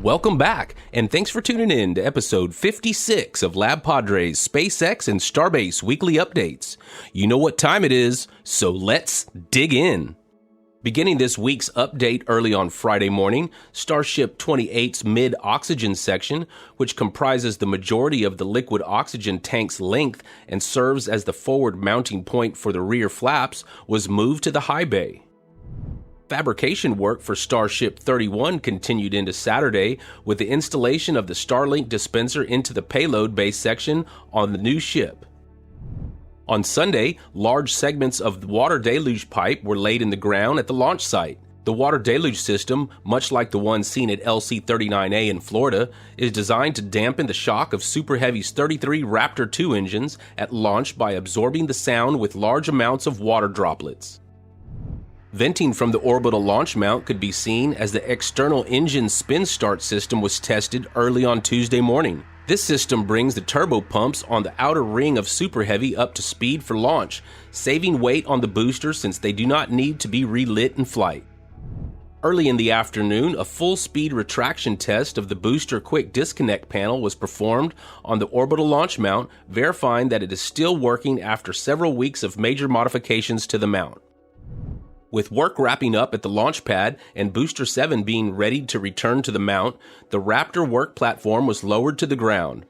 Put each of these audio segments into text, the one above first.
Welcome back, and thanks for tuning in to episode 56 of LabPadre's SpaceX and Starbase weekly updates. You know what time it is, so let's dig in. Beginning this week's update early on Friday morning, Starship 28's mid-oxygen section, which comprises the majority of the liquid oxygen tank's length and serves as the forward mounting point for the rear flaps, was moved to the high bay. Fabrication work for Starship 31 continued into Saturday with the installation of the Starlink dispenser into the payload bay section on the new ship. On Sunday, large segments of the water deluge pipe were laid in the ground at the launch site. The water deluge system, much like the one seen at LC-39A in Florida, is designed to dampen the shock of Super Heavy's 33 Raptor 2 engines at launch by absorbing the sound with large amounts of water droplets. Venting from the Orbital Launch Mount could be seen as the external engine spin start system was tested early on Tuesday morning. This system brings the turbo pumps on the outer ring of Super Heavy up to speed for launch, saving weight on the booster since they do not need to be relit in flight. Early in the afternoon, a full-speed retraction test of the booster quick disconnect panel was performed on the Orbital Launch Mount, verifying that it is still working after several weeks of major modifications to the mount. With work wrapping up at the launch pad and Booster 7 being ready to return to the mount, the Raptor work platform was lowered to the ground.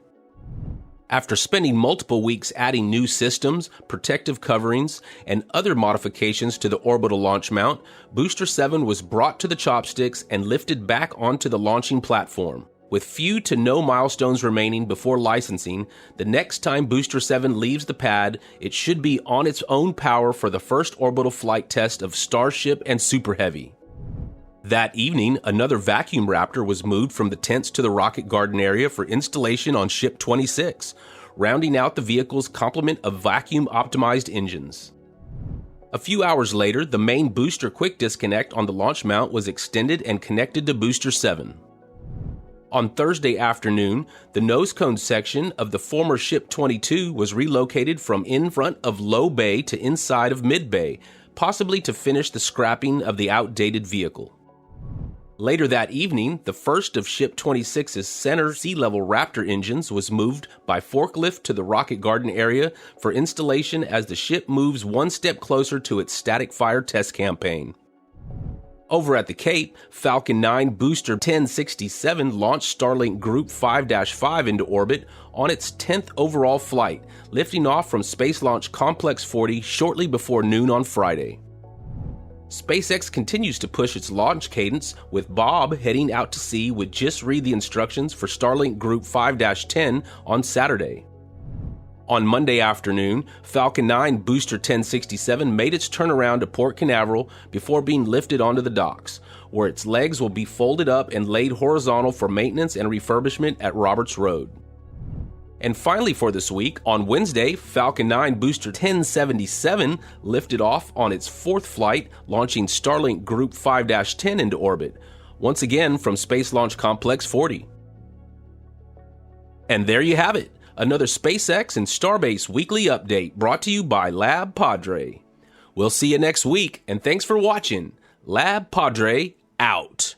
After spending multiple weeks adding new systems, protective coverings, and other modifications to the Orbital Launch Mount, Booster 7 was brought to the chopsticks and lifted back onto the launching platform. With few to no milestones remaining before licensing, the next time Booster 7 leaves the pad, it should be on its own power for the first orbital flight test of Starship and Super Heavy. That evening, another vacuum Raptor was moved from the tents to the rocket garden area for installation on Ship 26, rounding out the vehicle's complement of vacuum-optimized engines. A few hours later, the main booster quick disconnect on the launch mount was extended and connected to Booster 7. On Thursday afternoon, the nose cone section of the former Ship 22 was relocated from in front of low bay to inside of mid bay, possibly to finish the scrapping of the outdated vehicle. Later that evening, the first of Ship 26's center sea-level Raptor engines was moved by forklift to the rocket garden area for installation as the ship moves one step closer to its static fire test campaign. Over at the Cape, Falcon 9 Booster 1067 launched Starlink Group 5-5 into orbit on its 10th overall flight, lifting off from Space Launch Complex 40 shortly before noon on Friday. SpaceX continues to push its launch cadence, with Bob heading out to sea with just read the instructions for Starlink Group 5-10 on Saturday. On Monday afternoon, Falcon 9 Booster 1067 made its turnaround to Cape Canaveral before being lifted onto the docks, where its legs will be folded up and laid horizontal for maintenance and refurbishment at Roberts Road. And finally for this week, on Wednesday, Falcon 9 Booster 1077 lifted off on its fourth flight, launching Starlink Group 5-10 into orbit, once again from Space Launch Complex 40. And there you have it. Another SpaceX and Starbase weekly update brought to you by LabPadre. We'll see you next week, and thanks for watching. LabPadre out.